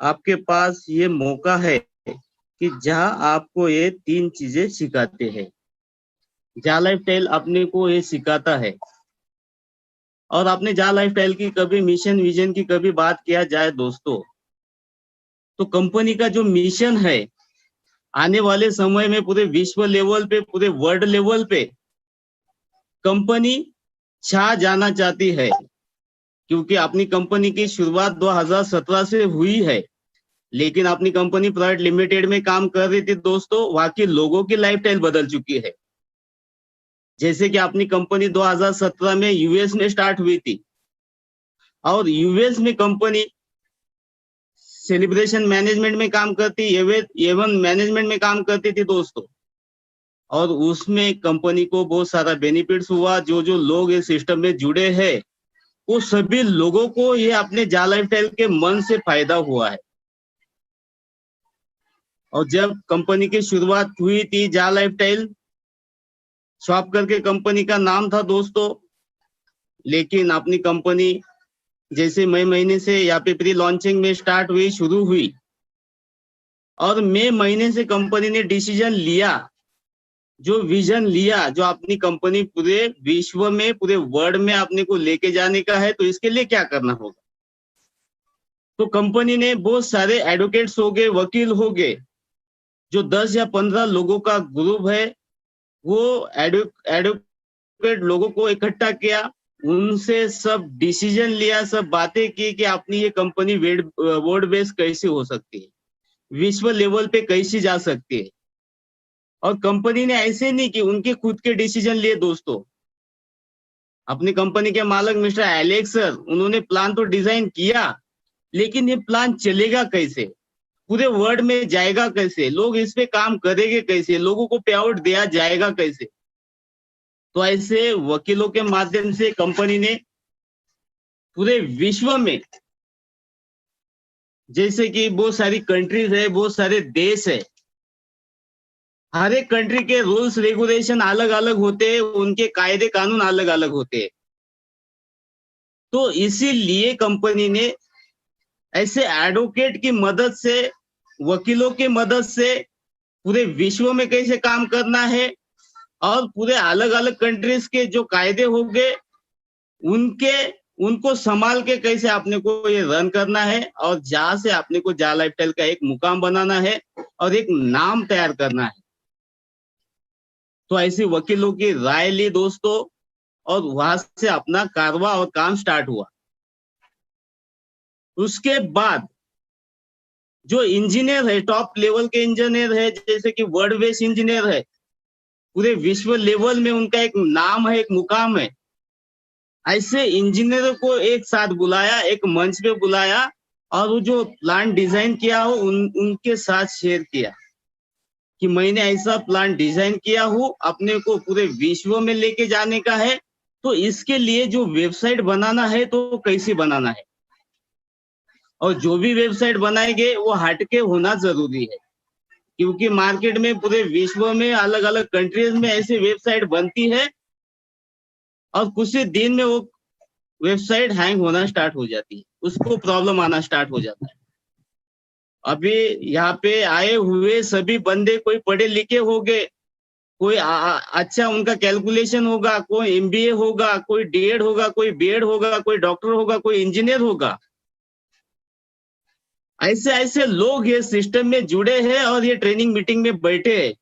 आपके पास ये मौका है कि जहां आपको ये 3 चीजें सिखाते हैं। जा लाइफस्टाइल अपने को ये सिखाता है। और आपने जा लाइफस्टाइल की कभी मिशन विजन की कभी बात किया जाए दोस्तों, तो कंपनी का जो मिशन है, आने वाले समय में पूरे विश्व लेवल पे, पूरे वर्ल्ड लेवल पे कंपनी छा जाना चाहती है। क्योंकि अपनी कंपनी की शुरुआत 2017 से हुई है, लेकिन अपनी कंपनी प्राइवेट लिमिटेड में काम कर रही थी दोस्तों, वहां के लोगों की लाइफस्टाइल बदल चुकी है। जैसे कि अपनी कंपनी 2017 में यूएस में स्टार्ट हुई थी, और यूएस में कंपनी सेलिब्रेशन मैनेजमेंट में काम करती, एवन मैनेजमेंट में काम करती थी दोस्तों। और उसमें कंपनी को बहुत सारा बेनिफिट्स हुआ। जो जो लोग इस सिस्टम में जुड़े हैं, वो सभी लोगों को ये अपने जा लाइफस्टाइल के मन से फायदा हुआ है। और जब कंपनी की शुरुआत हुई थी, जा लाइफस्टाइल शॉप करके कंपनी का नाम था दोस्तों। लेकिन अपनी कंपनी जैसे मई महीने से यहाँ पे प्री लॉन्चिंग में स्टार्ट हुई, शुरू हुई, और मई महीने से कंपनी ने डिसीजन लिया, जो विजन लिया, जो अपनी कंपनी पूरे विश्व में, पूरे वर्ल्ड में अपने को लेके जाने का है, तो इसके लिए क्या करना होगा। तो कंपनी ने बहुत सारे एडवोकेट्स हो गए, वकील हो गए, जो 10 या 15 लोगों का ग्रुप है, वो एडवोकेट लोगों को इकट्ठा किया, उनसे सब डिसीजन लिया, सब बातें की कि अपनी ये कंपनी वर्ल्ड बेस्ड कैसे हो सकती है, विश्व लेवल पे कैसी जा सकती है। और कंपनी ने ऐसे नहीं कि उनके खुद के डिसीजन लिए दोस्तों। अपनी कंपनी के मालिक मिस्टर एलेक्स सर, उन्होंने प्लान तो डिजाइन किया, लेकिन ये प्लान चलेगा कैसे, पूरे वर्ल्ड में जाएगा कैसे, लोग इस पे काम करेंगे कैसे, लोगों को पे आउट दिया जाएगा कैसे। तो ऐसे वकीलों के माध्यम से कंपनी ने पूरे विश्व में, जैसे कि बहुत सारी कंट्रीज है, बहुत सारे देश है, हर एक कंट्री के रूल्स रेगुलेशन अलग अलग होते हैं, उनके कायदे कानून अलग अलग होते हैं। तो इसीलिए कंपनी ने ऐसे एडवोकेट की मदद से, वकीलों की मदद से पूरे विश्व में कैसे काम करना है, और पूरे अलग अलग कंट्रीज के जो कायदे हो गए, उनके उनको संभाल के कैसे आपने को ये रन करना है, और जहां से आपने को जा लाइफस्टाइल का एक मुकाम बनाना है और एक नाम तैयार करना है। तो ऐसी वकीलों की राय ली दोस्तों, और वहां से अपना कारवा और काम स्टार्ट हुआ। उसके बाद जो इंजीनियर है, टॉप लेवल के इंजीनियर है, जैसे कि वर्ल्ड बेस्ड इंजीनियर है, पूरे विश्व लेवल में उनका एक नाम है, एक मुकाम है, ऐसे इंजीनियरों को एक साथ बुलाया, एक मंच पे बुलाया, और वो जो प्लान डिजाइन किया हो उनके साथ शेयर किया कि मैंने ऐसा प्लान डिजाइन किया हूँ, अपने को पूरे विश्व में लेके जाने का है। तो इसके लिए जो वेबसाइट बनाना है, तो कैसे बनाना है, और जो भी वेबसाइट बनाएंगे वो हटके होना जरूरी है। क्योंकि मार्केट में पूरे विश्व में अलग अलग कंट्रीज में ऐसी वेबसाइट बनती है, और कुछ ही दिन में वो वेबसाइट हैंग होना स्टार्ट हो जाती है, उसको प्रॉब्लम आना स्टार्ट हो जाता है। अभी यहाँ पे आए हुए सभी बंदे कोई पढ़े लिखे हो गए, कोई अच्छा उनका कैलकुलेशन होगा, कोई एमबीए होगा, कोई डीएड होगा, कोई बीएड होगा, कोई डॉक्टर होगा, कोई इंजीनियर होगा। ऐसे ऐसे लोग ये सिस्टम में जुड़े हैं और ये ट्रेनिंग मीटिंग में बैठे हैं।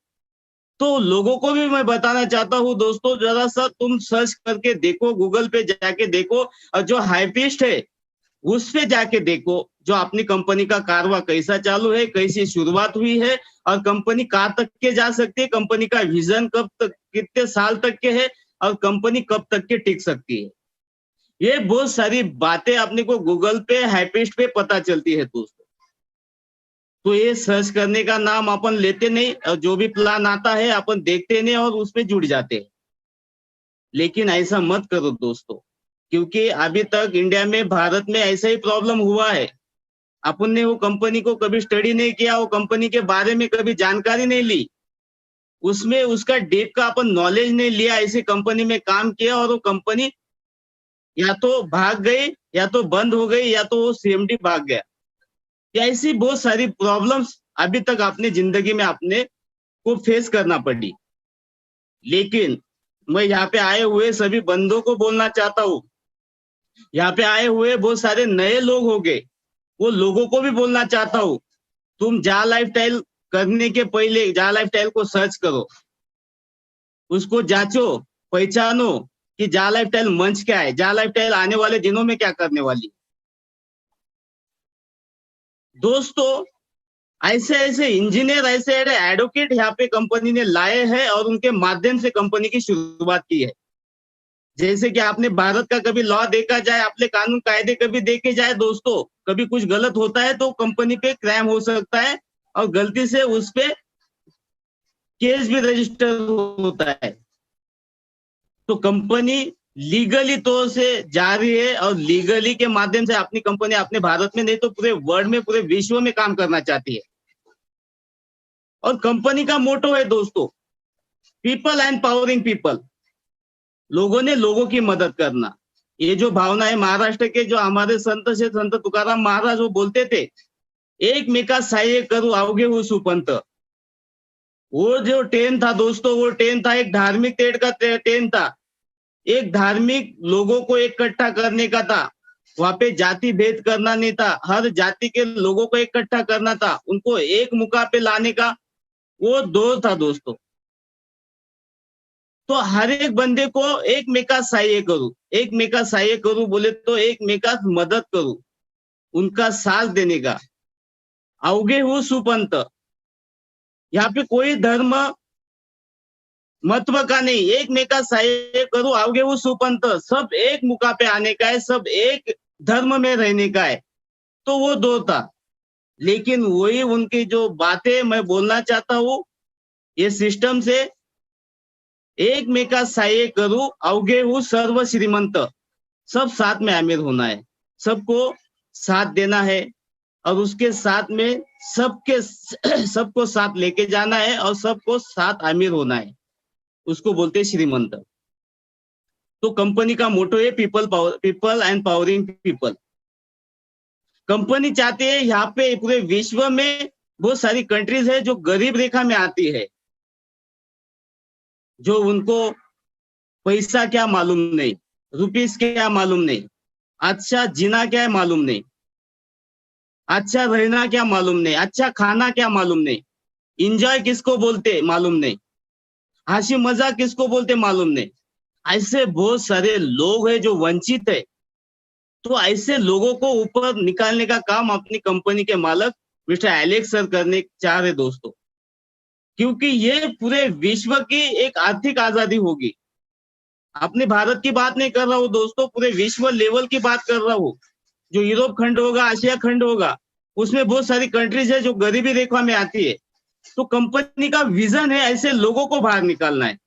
तो लोगों को भी मैं बताना चाहता हूँ दोस्तों, जरा सा तुम सर्च करके देखो, गूगल पे जाके देखो, और जो हाइपिस्ट है उस पे जाके देखो, जो अपनी कंपनी का कारवा कैसा चालू है, कैसी शुरुआत हुई है, और कंपनी कहाँ तक के जा सकती है, कंपनी का विजन कब तक, कितने साल तक के है, और कंपनी कब तक के टिक सकती है। ये बहुत सारी बातें अपने को गूगल पे, हाइपिस्ट पे पता चलती है दोस्तों। तो ये सर्च करने का नाम अपन लेते नहीं, और जो भी प्लान आता है अपन देखते नहीं और उसमें जुड़ जाते हैं। लेकिन ऐसा मत करो दोस्तों, क्योंकि अभी तक इंडिया में, भारत में ऐसा ही प्रॉब्लम हुआ है। अपन ने वो कंपनी को कभी स्टडी नहीं किया, वो कंपनी के बारे में कभी जानकारी नहीं ली, उसमें उसका डीप का अपन नॉलेज नहीं लिया, ऐसी कंपनी में काम किया, और वो कंपनी या तो भाग गई, या तो बंद हो गई, या तो वो सीएमडी भाग गया। या ऐसी बहुत सारी प्रॉब्लम्स अभी तक आपने जिंदगी में आपने को फेस करना पड़ी। लेकिन मैं यहाँ पे आए हुए सभी बंदों को बोलना चाहता हूँ, यहाँ पे आए हुए बहुत सारे नए लोग होंगे, वो लोगों को भी बोलना चाहता हूँ, तुम जा लाइफस्टाइल करने के पहले जा लाइफस्टाइल को सर्च करो, उसको जांचो, पहचानो कि जा लाइफस्टाइल मंच क्या है, जा लाइफस्टाइल आने वाले दिनों में क्या करने वाली। दोस्तों, ऐसे ऐसे इंजीनियर, ऐसे एडवोकेट यहाँ पे कंपनी ने लाए हैं और उनके माध्यम से कंपनी की शुरुआत की है। जैसे कि आपने भारत का कभी लॉ देखा जाए, अपने कानून कायदे कभी देखे जाए दोस्तों, कभी कुछ गलत होता है तो कंपनी पे क्राइम हो सकता है और गलती से उस पे केस भी रजिस्टर होता है। तो कंपनी लीगली तौर से जा रही है और लीगली के माध्यम से अपनी कंपनी अपने भारत में नहीं तो पूरे वर्ल्ड में, पूरे विश्व में काम करना चाहती है। और कंपनी का मोटो है दोस्तों, पीपल एंड पावरिंग पीपल, लोगों ने लोगों की मदद करना। ये जो भावना है, महाराष्ट्र के जो हमारे संत से संत तुकाराम महाराज वो बोलते थे, एकमेका सहाय्य करू अवघे हो सुपंत। वो जो ट्रेन था दोस्तों, वो ट्रेन था एक धार्मिक टेट का ट्रेन था, एक धार्मिक लोगों को इकट्ठा करने का था। वहां पे जाति भेद करना नहीं था, हर जाति के लोगों को इकट्ठा करना था, उनको एक मुका पे लाने का वो दौर था दोस्तों। तो हर एक बंदे को एक मेका सहाय्य करूं, एक मेका सहाय्य करूं बोले तो एक मेका मदद करूं, उनका साथ देने का। अवघे हो सुपंत, यहाँ पे कोई धर्म महत्व का नहीं, एक मेका सहाय्य करूं अवघे हो सुपंत, सब एक मुका पे आने का है, सब एक धर्म में रहने का है। तो वो दो था। लेकिन वही उनकी जो बातें मैं बोलना चाहता हूं, ये सिस्टम से एक मेका सहाय्य करूं अवघे हूं सर्व श्रीमंत, सब साथ में अमीर होना है, सबको साथ देना है और उसके साथ में सबके सबको साथ लेके जाना है और सबको साथ अमीर होना है, उसको बोलते हैं श्रीमंत। तो कंपनी का मोटो है people and powering people. Company चाहती है यहाँ पे पूरे विश्व में बहुत सारी कंट्रीज है जो गरीब रेखा में आती है, जो उनको पैसा क्या मालूम नहीं, रुपीस क्या मालूम नहीं, अच्छा जीना क्या है मालूम नहीं, अच्छा रहना क्या मालूम नहीं, अच्छा खाना क्या मालूम नहीं, इंजॉय किसको बोलते मालूम नहीं, हंसी मजाक किसको बोलते मालूम नहीं। ऐसे बहुत सारे लोग हैं जो वंचित है। तो ऐसे लोगों को ऊपर निकालने का काम अपनी कंपनी के मालिक मिस्टर एलेक्स सर करने चाह रहे दोस्तों, क्योंकि ये पूरे विश्व की एक आर्थिक आजादी होगी। अपने भारत की बात नहीं कर रहा हूँ दोस्तों, पूरे विश्व लेवल की बात कर रहा हूँ। जो यूरोप खंड होगा, आशिया खंड होगा, उसमें बहुत सारी कंट्रीज है जो गरीबी रेखा में आती है। तो कंपनी का विजन है ऐसे लोगों को बाहर निकालना है,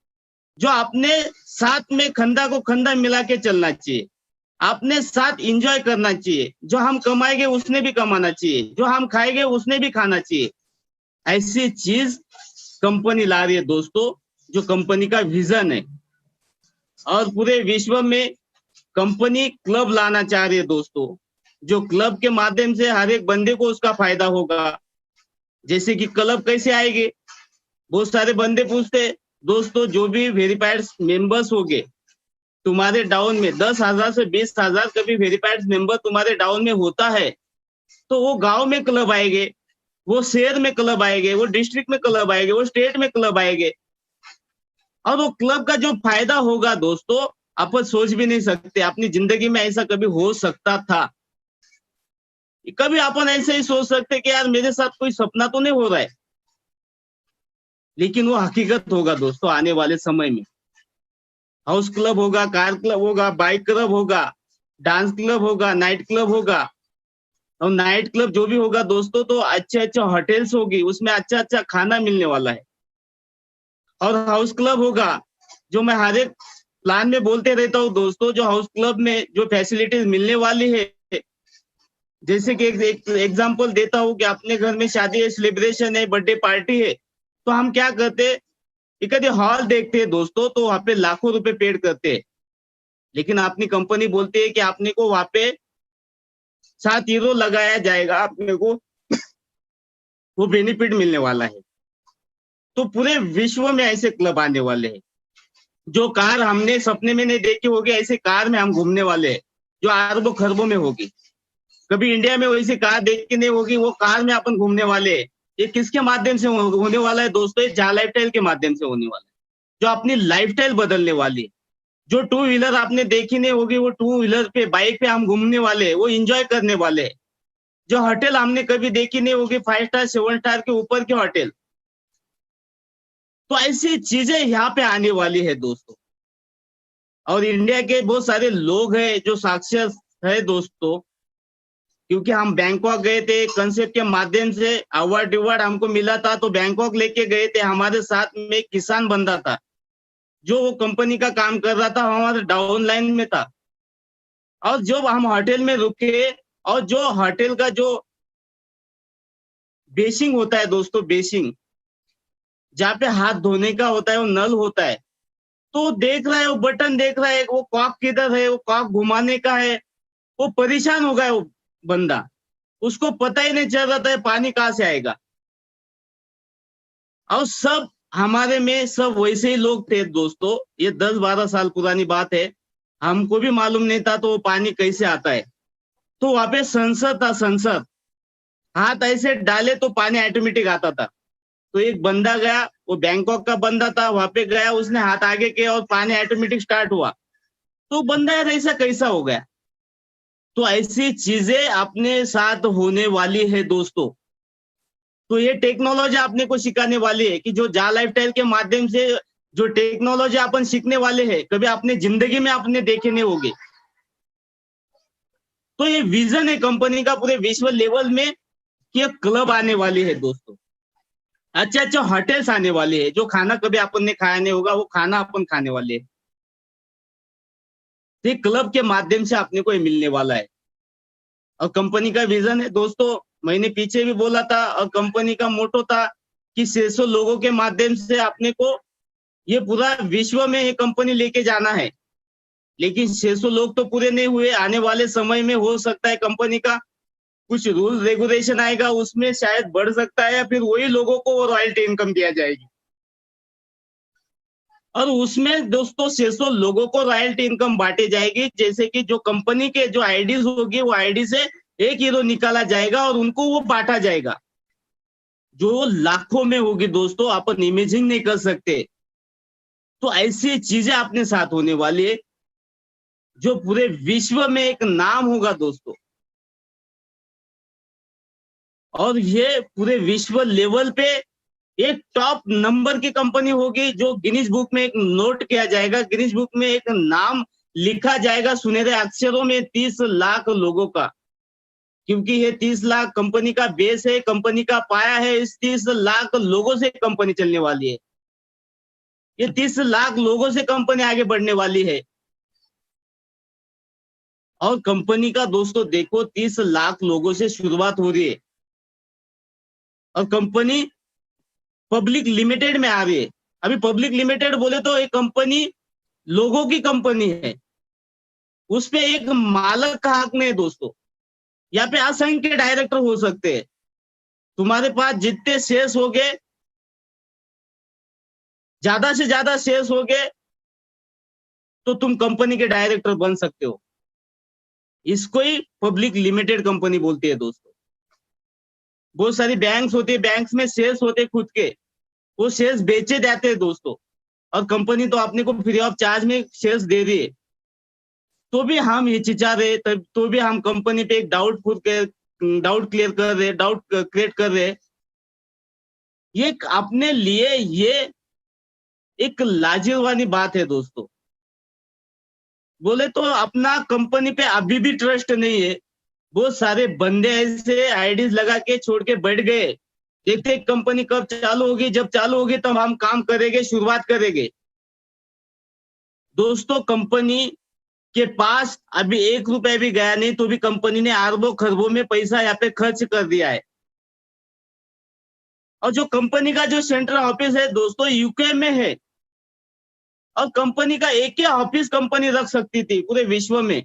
जो अपने साथ में खंदा को खंदा मिला के चलना चाहिए, अपने साथ इंजॉय करना चाहिए, जो हम कमाएंगे उसने भी कमाना चाहिए, जो हम खाएंगे उसने भी खाना चाहिए। ऐसी चीज कंपनी ला रही है दोस्तों, जो कंपनी का विजन है। और पूरे विश्व में कंपनी क्लब लाना चाह रही है दोस्तों, जो क्लब के माध्यम से हर एक बंदे को उसका फायदा होगा। जैसे कि क्लब कैसे आएंगे, बहुत सारे बंदे पूछते दोस्तों, जो भी वेरीफाइड मेंबर्स होंगे तुम्हारे डाउन में 10,000 से 20,000 कभी वेरीफाइड मेंबर तुम्हारे डाउन में होता है, तो वो गांव में क्लब आएंगे, वो शहर में क्लब आएंगे, वो डिस्ट्रिक्ट में क्लब आएंगे, वो स्टेट में क्लब आएंगे। और वो क्लब का जो फायदा होगा दोस्तों, आप सोच भी नहीं सकते अपनी जिंदगी में ऐसा कभी हो सकता था। कभी अपन ऐसे ही सोच सकते कि यार मेरे साथ कोई सपना तो नहीं हो रहा है, लेकिन वो हकीकत होगा दोस्तों आने वाले समय में। हाउस क्लब होगा, कार क्लब होगा, बाइक क्लब होगा, डांस क्लब होगा, नाइट क्लब होगा। और नाइट क्लब जो भी होगा दोस्तों, तो अच्छे अच्छे होटल्स होगी, उसमें अच्छा अच्छा खाना मिलने वाला है। और हाउस क्लब होगा, जो मैं हर एक प्लान में बोलते रहता हूँ दोस्तों, जो हाउस क्लब में जो फैसिलिटीज मिलने वाली है, जैसे कि एक एग्जांपल देता हूँ कि अपने घर में शादी है, सेलिब्रेशन है, बर्थडे पार्टी है, तो हम क्या करते हैं, एक हॉल देखते हैं दोस्तों, तो वहां पे लाखों रुपए पेड करते हैं। लेकिन अपनी कंपनी बोलती है कि आपने को वहां पे 7 यूरो लगाया जाएगा, आपने को वो बेनिफिट मिलने वाला है। तो पूरे विश्व में ऐसे क्लब आने वाले हैं। जो कार हमने सपने में नहीं देखी होगी, ऐसे कार में हम घूमने वाले हैं, जो अरबों खरबों में होगी। कभी इंडिया में वैसी कार देखी नहीं होगी, वो कार में अपन घूमने वाले हैं। ये किसके माध्यम से होने वाला है दोस्तों? जहाँ लाइफस्टाइल के माध्यम से होने वाला है, जो अपनी लाइफस्टाइल बदलने वाली है। जो टू व्हीलर आपने देखी नहीं होगी, वो टू व्हीलर पे, बाइक पे हम घूमने वाले हैं, वो एंजॉय करने वाले हैं। जो होटल हमने कभी देखी नहीं होगी, 5 स्टार 7 स्टार के ऊपर के होटल, तो ऐसी चीजें यहाँ पे आने वाली है दोस्तों। और इंडिया के बहुत सारे लोग हैं जो साक्षर है दोस्तों, क्योंकि हम बैंकॉक गए थे, कंसेप्ट के माध्यम से अवार्ड हमको मिला था, तो बैंकॉक लेके गए थे। हमारे साथ में एक किसान बंदा था, जो वो कंपनी का काम कर रहा था, हमारे डाउन लाइन में था। और जब हम होटल में रुके, और जो होटल का जो बेसिंग होता है दोस्तों, बेसिंग जहाँ पे हाथ धोने का होता है, वो नल होता है, तो देख रहा है, वो बटन देख रहा है, वो कॉक किधर है, वो कॉक घुमाने का है। वो परेशान हो गया वो बंदा, उसको पता ही नहीं चल रहा था पानी कहाँ से आएगा। और सब हमारे में सब वैसे ही लोग थे दोस्तों। ये 10-12 साल पुरानी बात है, हमको भी मालूम नहीं था तो वो पानी कैसे आता है। तो वहां पे सेंसर था, सेंसर, हाथ ऐसे डाले तो पानी ऑटोमेटिक आता था। तो एक बंदा गया, वो बैंकॉक का बंदा था, वहां पे गया, उसने हाथ आगे किया और पानी ऑटोमेटिक स्टार्ट हुआ। तो बंदा यार ऐसा कैसा हो गया? तो ऐसी चीजें अपने साथ होने वाली है दोस्तों। तो ये टेक्नोलॉजी आपने को सिखाने वाली है कि जो जा लाइफस्टाइल के माध्यम से जो टेक्नोलॉजी अपन सीखने वाले हैं, कभी अपने जिंदगी में आपने देखे नहीं होंगे। तो ये विजन है कंपनी का पूरे विश्व लेवल में कि एक क्लब आने वाली है दोस्तों। अच्छे अच्छे होटल्स आने वाले हैं, जो खाना कभी अपन ने खाया नहीं होगा, वो खाना अपन खाने वाले हैं। तो क्लब के माध्यम से अपने को ये मिलने वाला है। और कंपनी का विजन है दोस्तों, मैंने पीछे भी बोला था, और कंपनी का मोटो था कि 600 लोगों के माध्यम से अपने को ये पूरा विश्व में ये कंपनी लेके जाना है। लेकिन 600 लोग तो पूरे नहीं हुए, आने वाले समय में हो सकता है कंपनी का कुछ रूल रेगुलेशन आएगा, उसमें शायद बढ़ सकता है, या फिर वही लोगों को वो रॉयल्टी इनकम दिया जाएगी। और उसमें दोस्तों 600 लोगों को रॉयल्टी इनकम बांटी जाएगी। जैसे कि जो कंपनी के जो आईडीज होगी, वो आईडी से 1 हीरो निकाला जाएगा और उनको वो बांटा जाएगा, जो लाखों में होगी दोस्तों, अपन इमेजिन नहीं कर सकते। तो ऐसी चीजें अपने साथ होने वाली है, जो पूरे विश्व में एक नाम होगा दोस्तों। और ये पूरे विश्व लेवल पे एक टॉप नंबर की कंपनी होगी, जो गिनीज बुक में एक नोट किया जाएगा, गिनीज बुक में एक नाम लिखा जाएगा सुनहरे अक्षरों में 30 लाख लोगों का। क्योंकि ये 30 लाख कंपनी का बेस है, कंपनी का पाया है। इस 30 लाख लोगों से कंपनी चलने वाली है। ये 30 लाख लोगों से कंपनी आगे बढ़ने वाली है। और कंपनी का दोस्तों देखो, 30 लाख लोगों से शुरुआत हो रही है, और कंपनी पब्लिक लिमिटेड में आ रही है। अभी पब्लिक लिमिटेड बोले तो एक कंपनी लोगों की कंपनी है, उस पे एक मालक का हक नहीं दोस्तों। यहाँ पे असंख्य डायरेक्टर हो सकते हैं। तुम्हारे पास जितने शेयर्स हो गए, ज्यादा से ज्यादा शेयर्स हो गए, तो तुम कंपनी के डायरेक्टर बन सकते हो। इसको ही पब्लिक लिमिटेड कंपनी बोलती है दोस्तों। बहुत सारी बैंक्स होती है, बैंक्स में शेयर्स होते खुद के, वो शेयर्स बेचे जाते हैं दोस्तों, और कंपनी तो अपने को फ्री ऑफ चार्ज में शेयर्स दे रही है। तो भी हम हिचकिचा रहे, तो भी हम कंपनी पे एक डाउट क्लियर कर रहे, डाउट क्रिएट कर रहे। ये अपने लिए ये एक लाजिरवानी बात है दोस्तों। बोले तो अपना कंपनी पे अभी भी ट्रस्ट नहीं है। बहुत सारे बंदे ऐसे आईडीज लगा के छोड़ के बैठ गए, देखते कंपनी कब चालू होगी, जब चालू होगी तब हम काम करेंगे, शुरुआत करेंगे। दोस्तों कंपनी के पास अभी 1 रुपया भी गया नहीं, तो भी कंपनी ने अरबों खरबों में पैसा यहाँ पे खर्च कर दिया है। और जो कंपनी का जो सेंट्रल ऑफिस है दोस्तों, यूके में है। और कंपनी का एक ही ऑफिस कंपनी रख सकती थी पूरे विश्व में,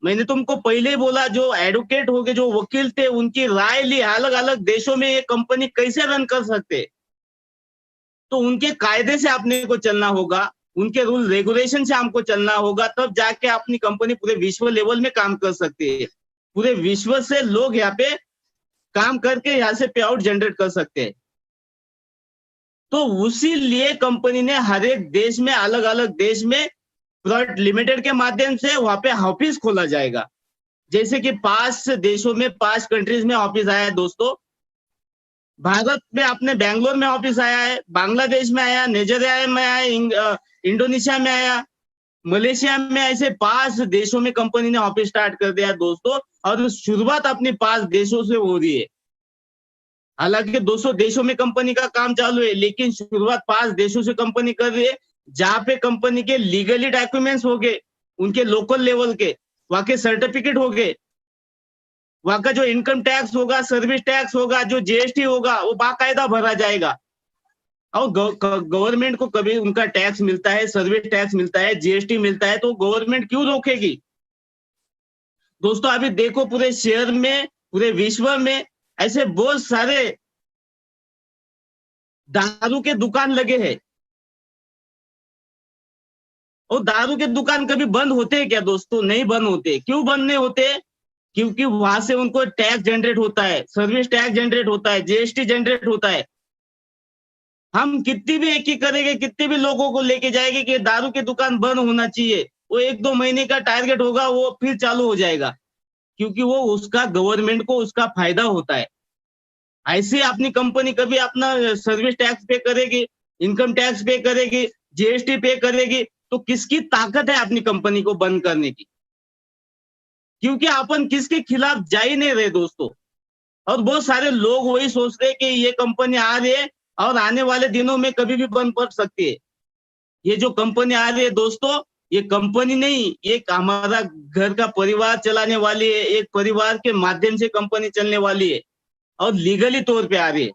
मैंने तुमको पहले ही बोला, जो एडवोकेट हो गए, जो वकील थे, उनकी राय ली, अलग अलग देशों में ये कंपनी कैसे रन कर सकते, तो उनके कायदे से आपने को चलना होगा, उनके रूल रेगुलेशन से हमको चलना होगा, तब जाके अपनी कंपनी पूरे विश्व लेवल में काम कर सकती है। पूरे विश्व से लोग यहाँ पे काम करके यहाँ से पे आउट जनरेट कर सकते हैं। तो उसी लिए कंपनी ने हर एक देश में, अलग अलग देश में प्राइवेट लिमिटेड के माध्यम से वहां पे ऑफिस खोला जाएगा। जैसे कि 5 देशों में, 5 कंट्रीज में ऑफिस आया है दोस्तों। भारत में अपने बैंगलोर में ऑफिस आया है, बांग्लादेश में आया, नाइजीरिया में आया, इंडोनेशिया में आया, मलेशिया में, ऐसे 5 देशों में कंपनी ने ऑफिस स्टार्ट कर दिया दोस्तों। और शुरुआत अपनी 5 देशों से हो रही है। हालांकि 200 देशों में कंपनी का काम चालू है, लेकिन शुरुआत 5 देशों से कंपनी कर रही है, जहां पे कंपनी के लीगली डॉक्यूमेंट्स हो गए, उनके लोकल लेवल के, वहां के सर्टिफिकेट हो गए, वहां का जो इनकम टैक्स होगा, सर्विस टैक्स होगा, जो जीएसटी होगा, वो बाकायदा भरा जाएगा। और गवर्नमेंट को कभी उनका टैक्स मिलता है, सर्विस टैक्स मिलता है, जीएसटी मिलता है, तो गवर्नमेंट क्यों रोकेगी दोस्तों? अभी देखो पूरे शहर में, पूरे विश्व में ऐसे बहुत सारे दारू के दुकान लगे हैं। और दारू के दुकान कभी बंद होते हैं क्या दोस्तों? नहीं बंद होते। क्यों बंद नहीं होते? क्योंकि वहां से उनको टैक्स जनरेट होता है, सर्विस टैक्स जनरेट होता है, जीएसटी जनरेट होता है। हम कितनी भी एक ही करेंगे, कितने भी लोगों को लेके जाएंगे कि दारू की दुकान बंद होना चाहिए, वो 1-2 महीने का टारगेट होगा, वो फिर चालू हो जाएगा, क्योंकि वो उसका गवर्नमेंट को उसका फायदा होता है। ऐसे अपनी कंपनी कभी अपना सर्विस टैक्स पे करेगी, इनकम टैक्स पे करेगी, जीएसटी पे करेगी, तो किसकी ताकत है अपनी कंपनी को बंद करने की? क्योंकि अपन किसके खिलाफ जा ही नहीं रहे दोस्तों। और बहुत सारे लोग वही सोच रहे कि ये कंपनी आ रही है और आने वाले दिनों में कभी भी बंद पड़ सकती है। ये जो कंपनी आ रही है दोस्तों, ये कंपनी नहीं, ये हमारा घर का परिवार चलाने वाली है, एक परिवार के माध्यम से कंपनी चलने वाली है और लीगली तौर पे आ रही है।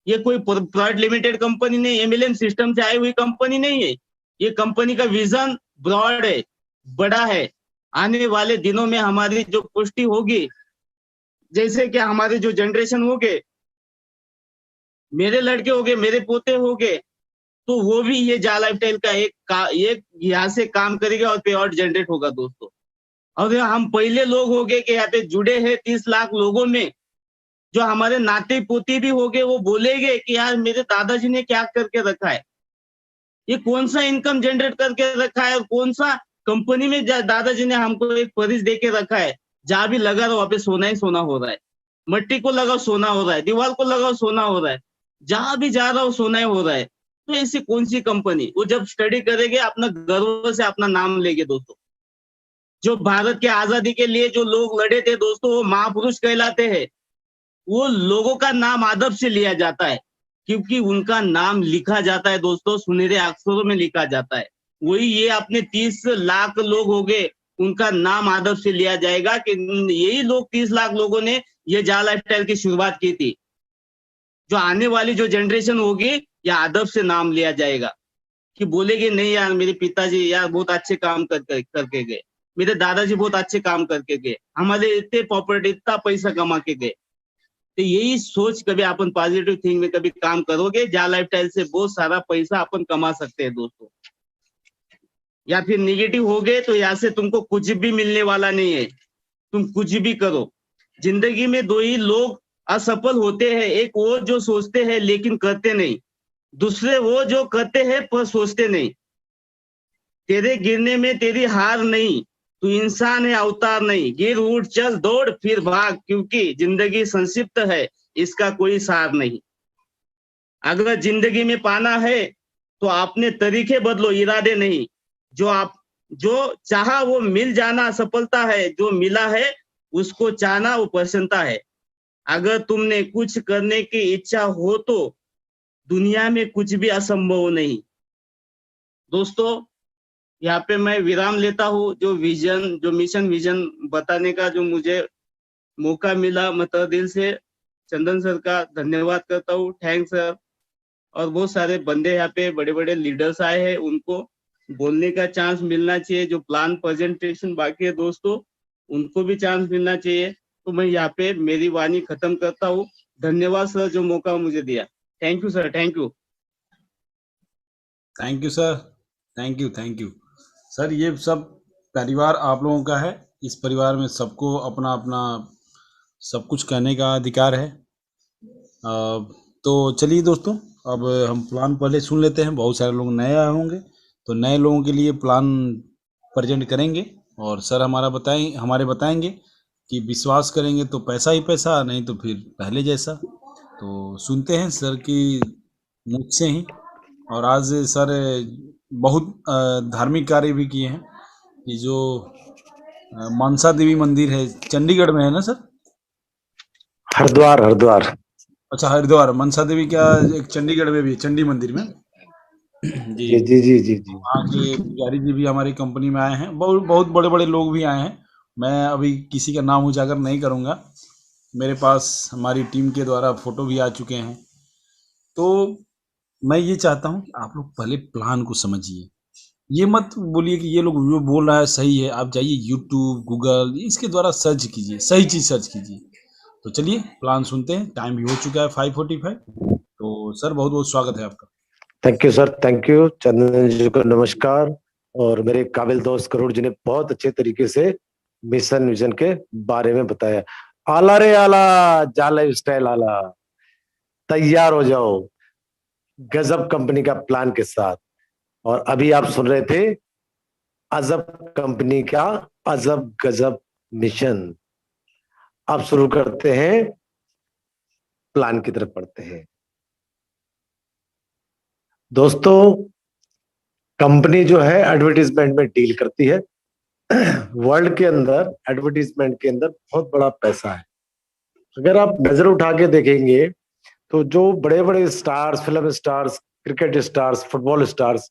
ये कोई प्राइवेट लिमिटेड कंपनी नहीं, एमएलएम सिस्टम से आई हुई कंपनी नहीं है। ये कंपनी का विजन ब्रॉड है, बड़ा है। आने वाले दिनों में हमारी जो पुष्टि होगी, जैसे कि हमारे जो जनरेशन हो गए, मेरे लड़के हो गए, मेरे पोते हो गए, तो वो भी ये जा लाइफस्टाइल का एक यहाँ से काम करेगा और पे आउट जनरेट होगा दोस्तों। और हम पहले लोग हो गए कि यहाँ पे जुड़े हैं 30 लाख लोगों में, जो हमारे नाते पोते भी हो गए, वो बोलेंगे कि यार मेरे दादाजी ने क्या करके रखा है, ये कौन सा इनकम जनरेट करके रखा है, और कौन सा कंपनी में दादाजी ने हमको एक परिस दे के रखा है, जहां भी लगा रहा वहां पे सोना ही सोना हो रहा है, मट्टी को लगाओ सोना हो रहा है, दीवार को लगाओ सोना हो रहा है, जहां भी जा रहा हो सोना ही हो रहा है। तो ऐसी कौन सी कंपनी? वो जब स्टडी करेंगे अपना गर्व से अपना नाम लेंगे दोस्तों। जो भारत के आजादी के लिए जो लोग लड़े थे दोस्तों, वो महापुरुष कहलाते हैं। वो लोगों का नाम आदब से लिया जाता है, क्योंकि उनका नाम लिखा जाता है दोस्तों, सुनहरे अक्षरों में लिखा जाता है। वही ये अपने 30 लाख लोग हो गए, उनका नाम आदब से लिया जाएगा कि यही लोग 30 लाख लोगों ने ये जा लाइफस्टाइल की शुरुआत की थी। जो आने वाली जो जनरेशन होगी, या अदब से नाम लिया जाएगा, कि बोलेगे नहीं यार मेरे पिताजी यार बहुत अच्छे काम करके गए, मेरे दादाजी बहुत अच्छे काम करके गए, हमारे इतने प्रॉपर्टी, इतना पैसा कमा के गए। तो यही सोच कभी अपन पॉजिटिव थिंक में कभी काम करोगे, जा लाइफस्टाइल से बहुत सारा पैसा अपन कमा सकते हैं दोस्तों। या फिर निगेटिव हो गए तो यहाँ से तुमको कुछ भी मिलने वाला नहीं है, तुम कुछ भी करो। जिंदगी में 2 ही लोग असफल होते हैं, एक वो जो सोचते हैं लेकिन करते नहीं, दूसरे वो जो करते हैं पर सोचते नहीं। तेरे गिरने में तेरी हार नहीं, तू इंसान है अवतार नहीं, गिर उठ चल दौड़ फिर भाग, क्योंकि जिंदगी संक्षिप्त है, इसका कोई सार नहीं। अगर जिंदगी में पाना है तो आपने तरीके बदलो, इरादे नहीं। जो चाहा वो मिल जाना सफलता है, जो मिला है उसको चाहना वो प्रसन्नता है। अगर तुमने कुछ करने की इच्छा हो तो दुनिया में कुछ भी असंभव नहीं। दोस्तों यहाँ पे मैं विराम लेता हूँ। जो मिशन विजन बताने का जो मुझे मौका मिला, मैं तहे दिल से चंदन सर का धन्यवाद करता हूँ। Thanks sir. और बहुत सारे बंदे यहाँ पे बड़े बड़े लीडर्स आए हैं, उनको बोलने का चांस मिलना चाहिए। जो प्लान प्रेजेंटेशन बाकी है दोस्तों, उनको भी चांस मिलना चाहिए। तो मैं यहाँ पे मेरी वाणी खत्म करता हूँ। धन्यवाद सर, जो मौका मुझे दिया। Thank you sir, thank you. Thank you sir, thank you, thank you sir. ये सब परिवार आप लोगों का है। इस परिवार में सबको अपना अपना सब कुछ कहने का अधिकार है। तो चलिए दोस्तों, अब हम प्लान पहले सुन लेते हैं। बहुत सारे लोग नए आए होंगे, तो नए लोगों के लिए प्लान प्रेजेंट करेंगे और सर हमारे बताएंगे कि विश्वास करेंगे तो पैसा ही पैसा, नहीं तो फिर पहले जैसा। तो सुनते हैं सर की मुख से ही। और आज सर बहुत धार्मिक कार्य भी किए हैं। ये जो मनसा देवी मंदिर है, चंडीगढ़ में है ना सर? हरिद्वार, हरिद्वार। अच्छा, हरिद्वार। मनसा देवी क्या एक चंडीगढ़ में भी है, चंडी मंदिर में। जी। जी जी जी जी जी। वहाँ के पुजारी जी भी हमारी कंपनी में आए हैं। बहुत बहुत बड़े बड़े लोग भी आए हैं। मैं अभी किसी का नाम उजागर नहीं करूँगा। मेरे पास हमारी टीम के द्वारा फोटो भी आ चुके हैं। तो मैं ये चाहता हूँ कि आप लोग पहले प्लान को समझिए। ये मत बोलिए कि ये लोग जो बोल रहा है सही है। आप जाइए यूट्यूब, गूगल, इसके द्वारा सर्च कीजिए, सही चीज़ सर्च कीजिए। तो चलिए प्लान सुनते हैं। टाइम भी हो चुका है 5:45। तो सर बहुत बहुत स्वागत है आपका। Thank you sir, thank you. Chandan ji को नमस्कार। और मेरे काबिल दोस्त करोड़ जी ने बहुत अच्छे तरीके से मिशन विजन के बारे में बताया। आला रे आला, जा लाइफ स्टाइल आला, तैयार हो जाओ गजब कंपनी का प्लान के साथ। और अभी आप सुन रहे थे अजब कंपनी का अजब गजब मिशन। अब शुरू करते हैं, प्लान की तरफ पढ़ते हैं। दोस्तों, कंपनी जो है एडवर्टीजमेंट में डील करती है। वर्ल्ड के अंदर एडवर्टीजमेंट के अंदर बहुत बड़ा पैसा है। अगर आप नजर उठा के देखेंगे तो जो बड़े बड़े stars, film stars, cricket stars, football stars,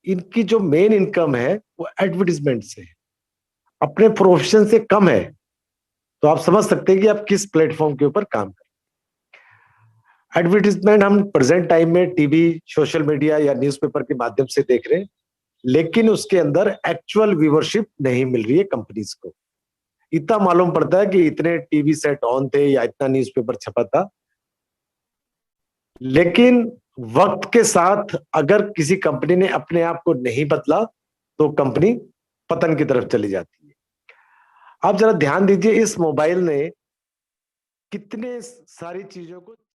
इनकी जो मेन इनकम है वो एडवर्टीजमेंट से है, अपने प्रोफेशन से कम है। तो आप समझ सकते हैं कि आप किस प्लेटफॉर्म के ऊपर काम कर। एडवर्टीजमेंट हम प्रेजेंट टाइम में टीवी, सोशल मीडिया या न्यूज़पेपर के माध्यम से देख रहे हैं, लेकिन उसके अंदर एक्चुअल व्यूवरशिप नहीं मिल रही है कंपनीज को। इतना मालूम पड़ता है कि इतने टीवी सेट ऑन थे या इतना न्यूज़पेपर छपा था, लेकिन वक्त के साथ अगर किसी कंपनी ने अपने आप को नहीं बदला तो कंपनी पतन की तरफ चली जाती है। आप जरा ध्यान दीजिए, इस मोबाइल ने कितने सारी चीजों को